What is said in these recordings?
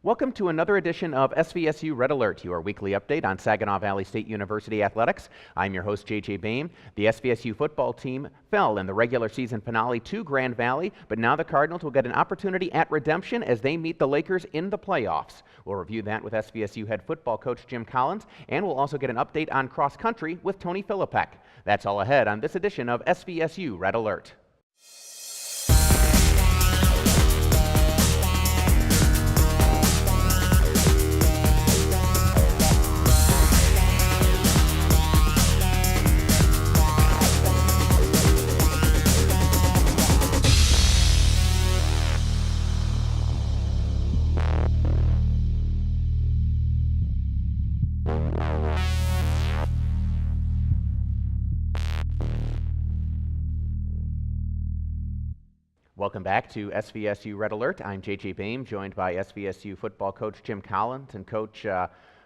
Welcome to another edition of SVSU Red Alert, your weekly update on Saginaw Valley State University athletics. I'm your host, JJ Boehm. The SVSU football team fell in the regular season finale to Grand Valley, but now the Cardinals will get an opportunity at redemption as they meet the Lakers in the playoffs. We'll review that with SVSU head football coach Jim Collins, and we'll also get an update on cross country with Tony Philippek. That's all ahead on this edition of SVSU Red Alert. Welcome back to SVSU Red Alert. I'm JJ Boehm, joined by SVSU football coach Jim Collins. And Coach,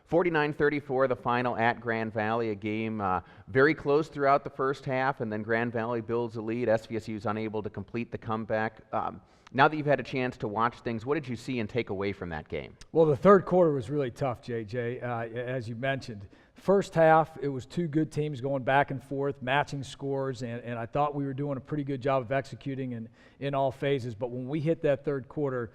49-34 the final at Grand Valley, a game very close throughout the first half, and then Grand Valley builds a lead. SVSU is unable to complete the comeback. Now that you've had a chance to watch things, what did you see and take away from that game? Well, the third quarter was really tough, JJ, as you mentioned. First half, it was two good teams going back and forth, matching scores, and I thought we were doing a pretty good job of executing in all phases. But when we hit that third quarter,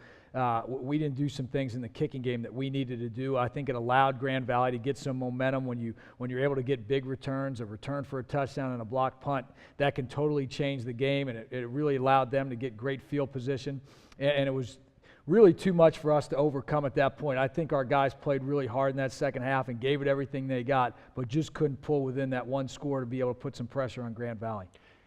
we didn't do some things in the kicking game that we needed to do. I think it allowed Grand Valley to get some momentum when you're able to get big returns, a return for a touchdown and a block punt. That can totally change the game, and it really allowed them to get great field position. And it was really too much for us to overcome at that point. I think our guys played really hard in that second half and gave it everything they got, but just couldn't pull within that one score to be able to put some pressure on Grand Valley.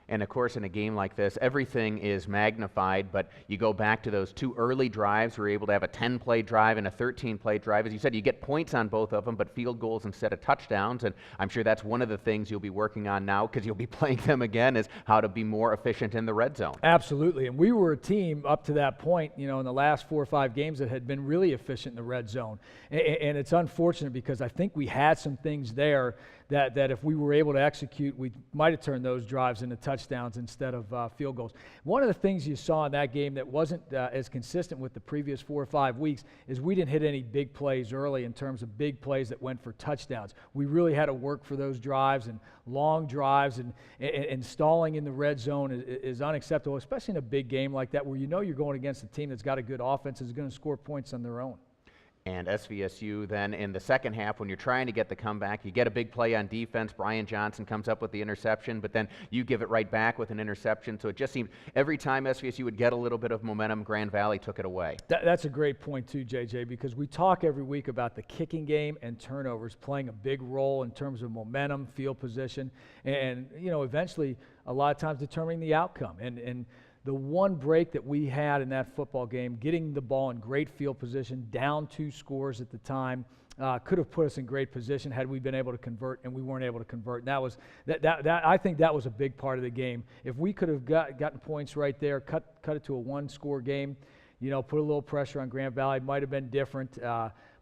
And of course, in a game like this, everything is magnified, but you go back to those two early drives. We're able to have a 10-play drive and a 13-play drive. As you said, you get points on both of them, but field goals instead of touchdowns. And I'm sure that's one of the things you'll be working on now, because you'll be playing them again, is how to be more efficient in the red zone. Absolutely. And we were a team up to that point, in the last 4 or 5 games that had been really efficient in the red zone. And it's unfortunate because I think we had some things there that if we were able to execute, we might have turned those drives into touchdowns instead of field goals. One of the things you saw in that game that wasn't as consistent with the previous 4 or 5 weeks is we didn't hit any big plays early in terms of big plays that went for touchdowns. We really had to work for those drives, and long drives and stalling in the red zone is unacceptable, especially in a big game like that where you're going against a team that's got a good offense and is going to score points on their own. And SVSU then in the second half, when you're trying to get the comeback, you get a big play on defense. Brian Johnson comes up with the interception, but then you give it right back with an interception. So it just seemed every time SVSU would get a little bit of momentum, Grand Valley took it away. That's a great point too, JJ, because we talk every week about the kicking game and turnovers playing a big role in terms of momentum, field position, and eventually a lot of times determining the outcome. And the one break that we had in that football game, getting the ball in great field position, down 2 scores at the time, could have put us in great position had we been able to convert, and we weren't able to convert. And that was I think that was a big part of the game. If we could have gotten points right there, cut it to a 1-score game, put a little pressure on Grand Valley, might have been different.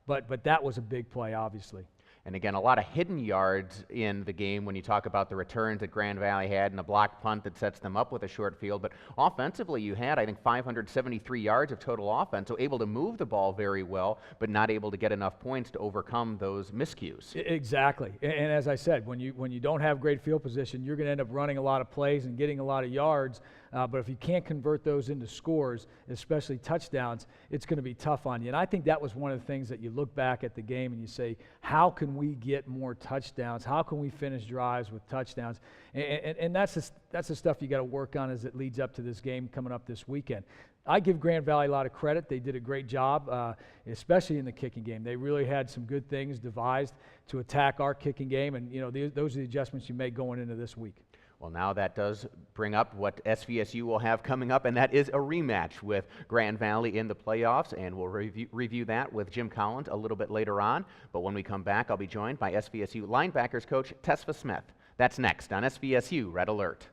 But that was a big play, obviously. And again, a lot of hidden yards in the game when you talk about the returns that Grand Valley had and the block punt that sets them up with a short field. But offensively, you had, I think, 573 yards of total offense, so able to move the ball very well, but not able to get enough points to overcome those miscues. Exactly. And as I said, when you don't have great field position, you're going to end up running a lot of plays and getting a lot of yards. But if you can't convert those into scores, especially touchdowns, it's going to be tough on you. And I think that was one of the things that you look back at the game and you say, how can we get more touchdowns? How can we finish drives with touchdowns? And that's the stuff you got to work on as it leads up to this game coming up this weekend. I give Grand Valley a lot of credit. They did a great job, especially in the kicking game. They really had some good things devised to attack our kicking game, and those are the adjustments you make going into this week. Well, now that does bring up what SVSU will have coming up, and that is a rematch with Grand Valley in the playoffs, and we'll review that with Jim Collins a little bit later on. But when we come back, I'll be joined by SVSU linebackers coach Tesfa Smith. That's next on SVSU Red Alert.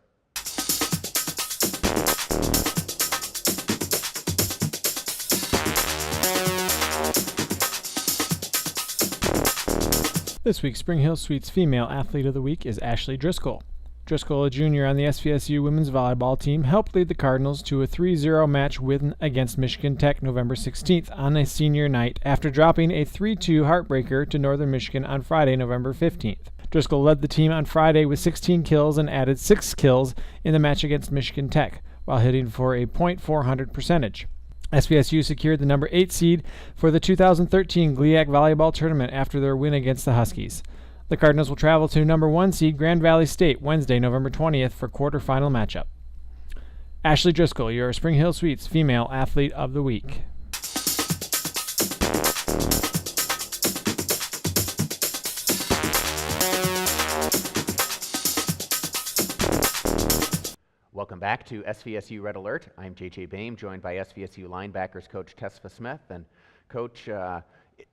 This week's Spring Hill Suites Female Athlete of the Week is Ashley Driscoll. Driscoll, a junior on the SVSU women's volleyball team, helped lead the Cardinals to a 3-0 match win against Michigan Tech November 16th on a senior night after dropping a 3-2 heartbreaker to Northern Michigan on Friday, November 15th. Driscoll led the team on Friday with 16 kills and added 6 kills in the match against Michigan Tech, while hitting for a .400 percentage. SVSU secured the number 8 seed for the 2013 GLIAC volleyball tournament after their win against the Huskies. The Cardinals will travel to number 1 seed Grand Valley State Wednesday, November 20th for quarterfinal matchup. Ashley Driscoll, your Spring Hill Suites Female Athlete of the Week. Welcome back to SVSU Red Alert. I'm JJ Boehm, joined by SVSU linebackers coach Tesfa Smith. And Coach,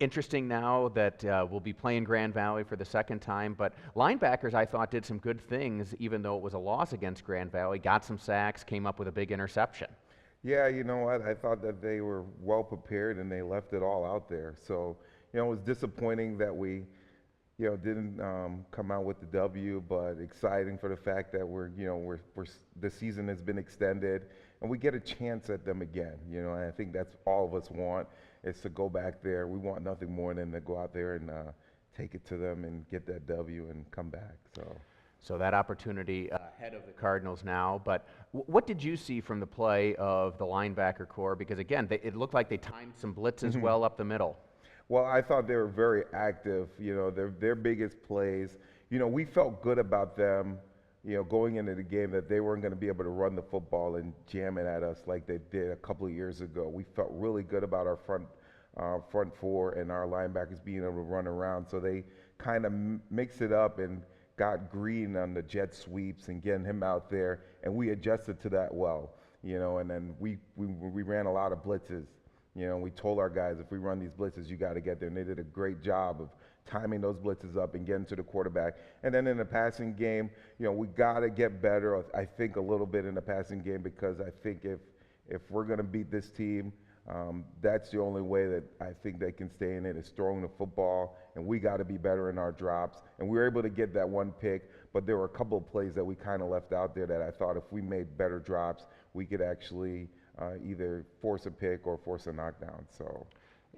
interesting now that we'll be playing Grand Valley for the second time, but linebackers I thought did some good things even though it was a loss against Grand Valley, got some sacks, came up with a big interception. Yeah, you know what, I thought that they were well prepared and they left it all out there. So, you know, it was disappointing that we, you know, didn't come out with the W, but exciting for the fact that the season has been extended and we get a chance at them again, you know, and I think that's all of us want, is to go back there. We want nothing more than to go out there and take it to them and get that W and come back. So that opportunity ahead of the Cardinals now, but what did you see from the play of the linebacker core? Because again, it looked like they timed some blitzes well up the middle. Well, I thought they were very active. You know, their biggest plays. You know, we felt good about them, you know, going into the game that they weren't going to be able to run the football and jam it at us like they did a couple of years ago. We felt really good about our front four and our linebackers being able to run around. So they kind of mixed it up and got Green on the jet sweeps and getting him out there, and we adjusted to that well. You know, and then we ran a lot of blitzes. You know, we told our guys, if we run these blitzes, you got to get there. And they did a great job of timing those blitzes up and getting to the quarterback. And then in the passing game, you know, we got to get better, I think, a little bit in the passing game, because I think if we're going to beat this team, that's the only way that I think they can stay in it, is throwing the football. And we got to be better in our drops. And we were able to get that one pick, but there were a couple of plays that we kind of left out there that I thought if we made better drops, we could actually either force a pick or force a knockdown.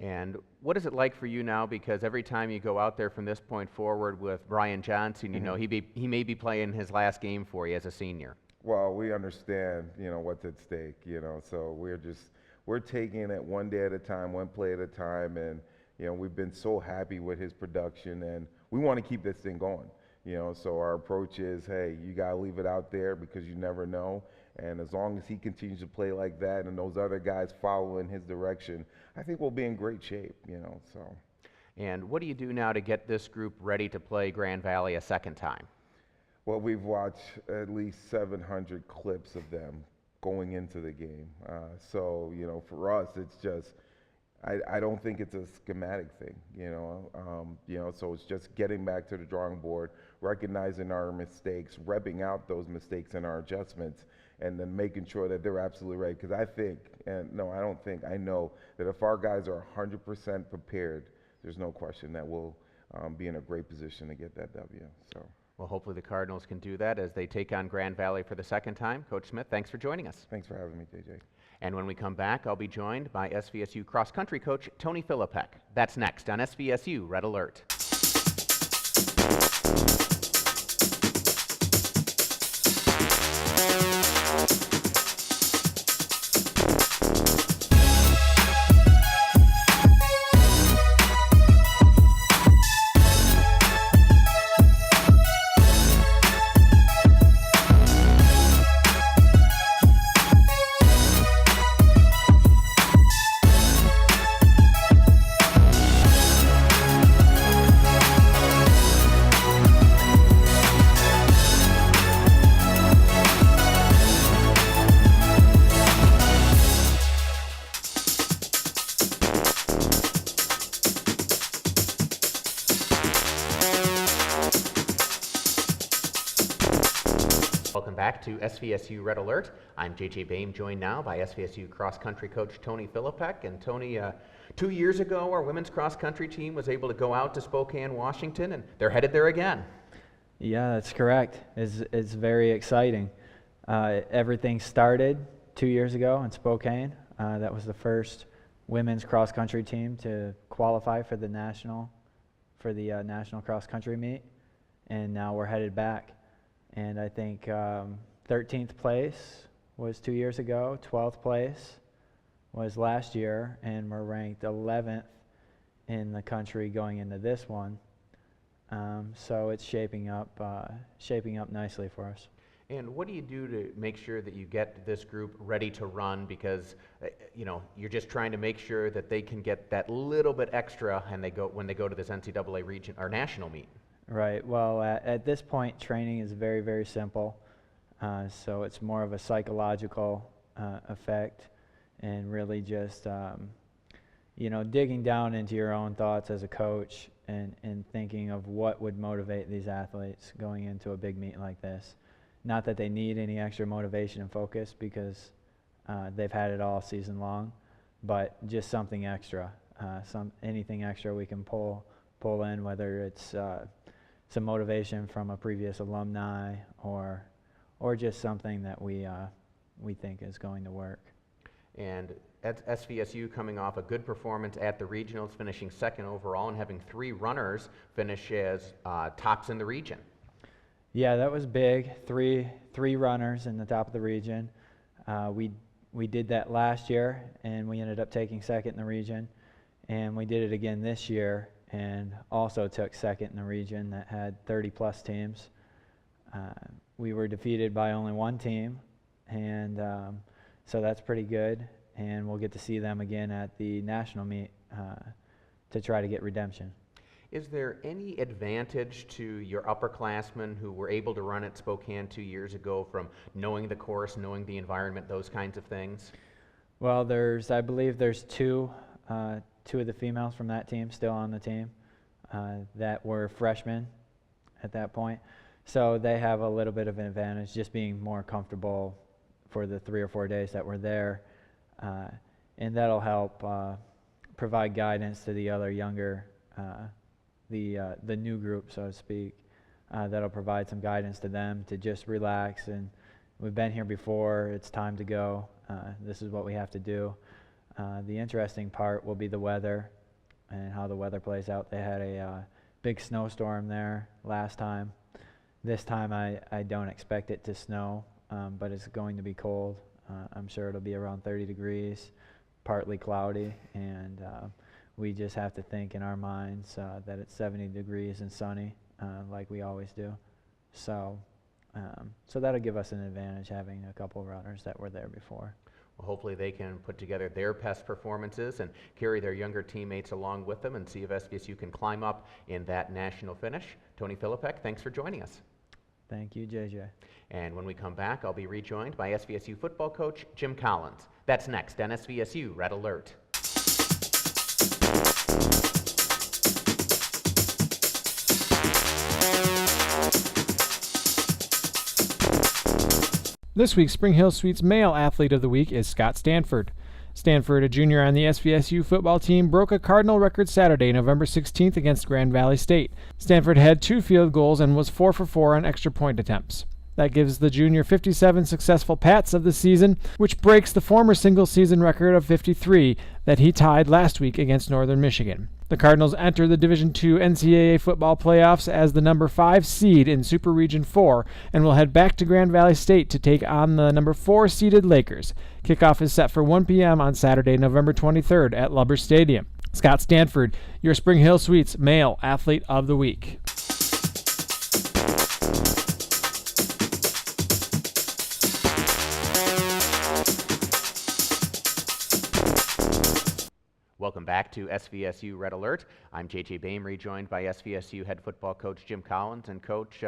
And what is it like for you now? Because every time you go out there from this point forward with Brian Johnson, you know, he may be playing his last game for you as a senior. Well, we understand, you know, what's at stake, you know, so we're taking it one day at a time, one play at a time, and, you know, we've been so happy with his production, and we want to keep this thing going, you know, so our approach is, hey, you got to leave it out there because you never know. And as long as he continues to play like that and those other guys follow in his direction, I think we'll be in great shape, you know, so. And what do you do now to get this group ready to play Grand Valley a second time? Well, we've watched at least 700 clips of them going into the game. So, you know, for us, it's just, I don't think it's a schematic thing, you know, so it's just getting back to the drawing board, recognizing our mistakes, repping out those mistakes and our adjustments, and then making sure that they're absolutely right. Because I think, and no, I don't think, I know that if our guys are 100% prepared, there's no question that we'll be in a great position to get that W. So. Well, hopefully the Cardinals can do that as they take on Grand Valley for the second time. Coach Smith, thanks for joining us. Thanks for having me, JJ. And when we come back, I'll be joined by SVSU cross-country coach Tony Filipek. That's next on SVSU Red Alert. Welcome back to SVSU Red Alert. I'm JJ Boehm, joined now by SVSU cross-country coach Tony Filipek. And Tony, 2 years ago, our women's cross-country team was able to go out to Spokane, Washington, and they're headed there again. Yeah, that's correct. It's very exciting. Everything started 2 years ago in Spokane. That was the first women's cross country team to qualify for the national cross country meet, and now we're headed back. And I think 13th place was 2 years ago, 12th place was last year, and we're ranked 11th in the country going into this one. So it's shaping up nicely for us. And what do you do to make sure that you get this group ready to run? Because you're just trying to make sure that they can get that little bit extra, and when they go to this NCAA region or national meet. Right. Well, at this point, training is very, very simple. So it's more of a psychological effect, and really just digging down into your own thoughts as a coach and thinking of what would motivate these athletes going into a big meet like this. Not that they need any extra motivation and focus, because they've had it all season long, but just something extra, anything extra we can pull in, whether it's some motivation from a previous alumni or just something that we think is going to work. And at SVSU coming off a good performance at the regionals, finishing second overall and having 3 runners finish as tops in the region. Yeah, that was big. Three runners in the top of the region. We did that last year, and we ended up taking second in the region. And we did it again this year, and also took second in the region that had 30-plus teams. We were defeated by only one team, and so that's pretty good. And we'll get to see them again at the national meet to try to get redemption. Is there any advantage to your upperclassmen who were able to run at Spokane 2 years ago from knowing the course, knowing the environment, those kinds of things? Well, I believe there's two of the females from that team still on the team that were freshmen at that point. So they have a little bit of an advantage, just being more comfortable for the 3 or 4 days that we're there. And that'll help provide guidance to the other younger the new group, so to speak. That'll provide some guidance to them to just relax, and we've been here before, it's time to go. This is what we have to do. The interesting part will be the weather and how the weather plays out. They had a big snowstorm there last time. This time I don't expect it to snow, but it's going to be cold. I'm sure it'll be around 30 degrees, partly cloudy, and we just have to think in our minds that it's 70 degrees and sunny, like we always do. So that'll give us an advantage, having a couple runners that were there before. Well, hopefully they can put together their best performances and carry their younger teammates along with them and see if SVSU can climb up in that national finish. Tony Filipek, thanks for joining us. Thank you, JJ. And when we come back, I'll be rejoined by SVSU football coach Jim Collins. That's next on SVSU Red Alert. This week's Spring Hill Suites Male Athlete of the Week is Scott Stanford. Stanford, a junior on the SVSU football team, broke a Cardinal record Saturday, November 16th against Grand Valley State. Stanford had 2 field goals and was 4 for 4 on extra point attempts. That gives the junior 57 successful pats of the season, which breaks the former single-season record of 53 that he tied last week against Northern Michigan. The Cardinals enter the Division II NCAA football playoffs as the number 5 seed in Super Region 4 and will head back to Grand Valley State to take on the number 4 seeded Lakers. Kickoff is set for 1 p.m. on Saturday, November 23rd at Lubbers Stadium. Scott Stanford, your Spring Hill Suites Male Athlete of the Week. Welcome back to SVSU Red Alert. I'm JJ Boehm, rejoined by SVSU head football coach Jim Collins. And Coach,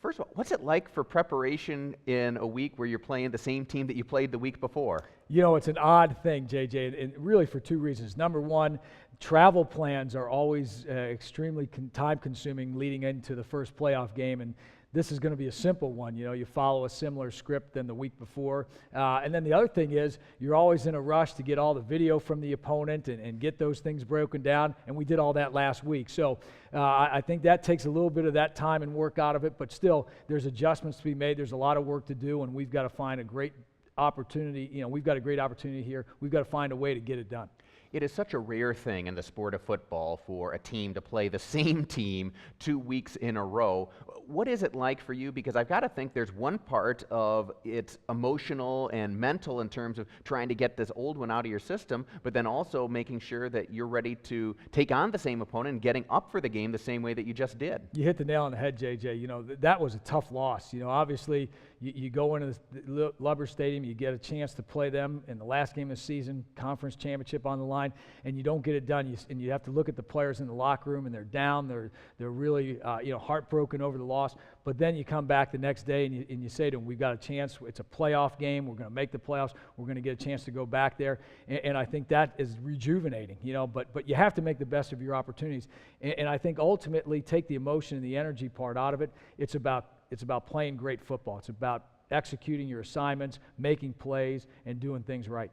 first of all, what's it like for preparation in a week where you're playing the same team that you played the week before? You know, it's an odd thing, JJ, and really for 2 reasons. Number one, travel plans are always extremely time-consuming leading into the first playoff game, and this is going to be a simple one. You follow a similar script than the week before. And then the other thing is you're always in a rush to get all the video from the opponent and get those things broken down, and we did all that last week. So I think that takes a little bit of that time and work out of it, but still there's adjustments to be made. There's a lot of work to do, and we've got to find a great opportunity. We've got a great opportunity here. We've got to find a way to get it done. It is such a rare thing in the sport of football for a team to play the same team 2 weeks in a row. What is it like for you? Because I've got to think there's one part of it's emotional and mental in terms of trying to get this old one out of your system, but then also making sure that you're ready to take on the same opponent and getting up for the game the same way that you just did. You hit the nail on the head, JJ. That was a tough loss. Obviously, you go into the Lubber Stadium, you get a chance to play them in the last game of the season, conference championship on the line, and you don't get it done. And you have to look at the players in the locker room, and they're down. They're really heartbroken over the loss. But then you come back the next day and you say to them, we've got a chance. It's a playoff game. We're going to make the playoffs. We're going to get a chance to go back there. And I think that is rejuvenating, But you have to make the best of your opportunities. And I think ultimately take the emotion and the energy part out of it. It's about playing great football. It's about executing your assignments, making plays, and doing things right.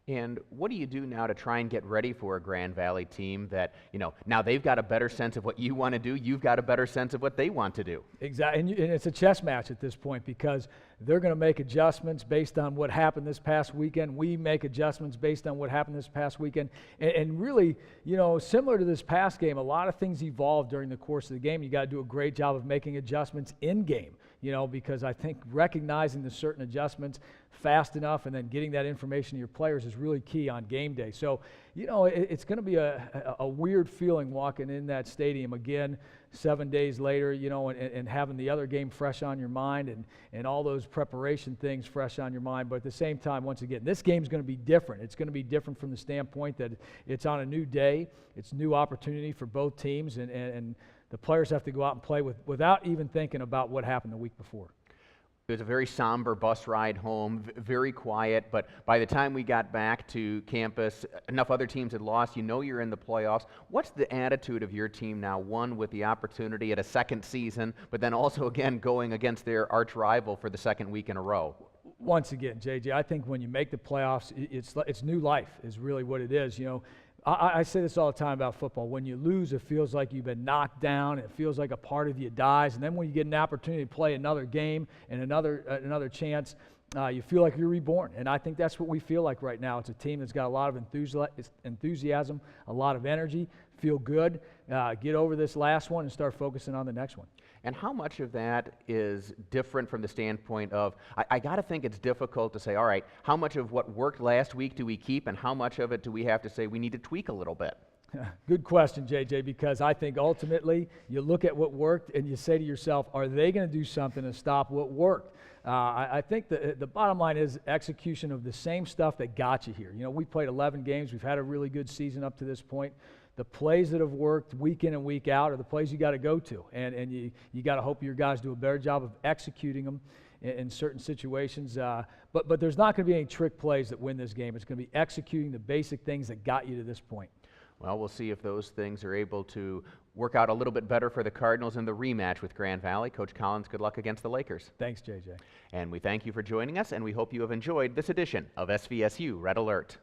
And what do you do now to try and get ready for a Grand Valley team that, now they've got a better sense of what you want to do, you've got a better sense of what they want to do? Exactly, and it's a chess match at this point because they're going to make adjustments based on what happened this past weekend. We make adjustments based on what happened this past weekend. And really, similar to this past game, a lot of things evolved during the course of the game. You got to do a great job of making adjustments in game. Because I think recognizing the certain adjustments fast enough and then getting that information to your players is really key on game day. So, it's going to be a weird feeling walking in that stadium again 7 days later, and having the other game fresh on your mind and all those preparation things fresh on your mind. But at the same time, once again, this game's going to be different. It's going to be different from the standpoint that it's on a new day. It's a new opportunity for both teams, and the players have to go out and play without even thinking about what happened the week before. It was a very somber bus ride home, very quiet, but by the time we got back to campus, enough other teams had lost. You're in the playoffs. What's the attitude of your team now, one, with the opportunity at a second season, but then also, again, going against their arch rival for the second week in a row? Once again, JJ, I think when you make the playoffs, it's new life is really what it is. I say this all the time about football. When you lose, it feels like you've been knocked down. It feels like a part of you dies. And then when you get an opportunity to play another game and another chance, you feel like you're reborn. And I think that's what we feel like right now. It's a team that's got a lot of enthusiasm, a lot of energy, feel good, get over this last one and start focusing on the next one. And how much of that is different from the standpoint of, I got to think it's difficult to say, all right, how much of what worked last week do we keep, and how much of it do we have to say we need to tweak a little bit? Good question, JJ, because I think ultimately you look at what worked and you say to yourself, are they going to do something to stop what worked? I think the bottom line is execution of the same stuff that got you here. We played 11 games. We've had a really good season up to this point. The plays that have worked week in and week out are the plays you got to go to, and you got to hope your guys do a better job of executing them in certain situations. But there's not going to be any trick plays that win this game. It's going to be executing the basic things that got you to this point. Well, we'll see if those things are able to work out a little bit better for the Cardinals in the rematch with Grand Valley. Coach Collins, good luck against the Lakers. Thanks, JJ. And we thank you for joining us, and we hope you have enjoyed this edition of SVSU Red Alert.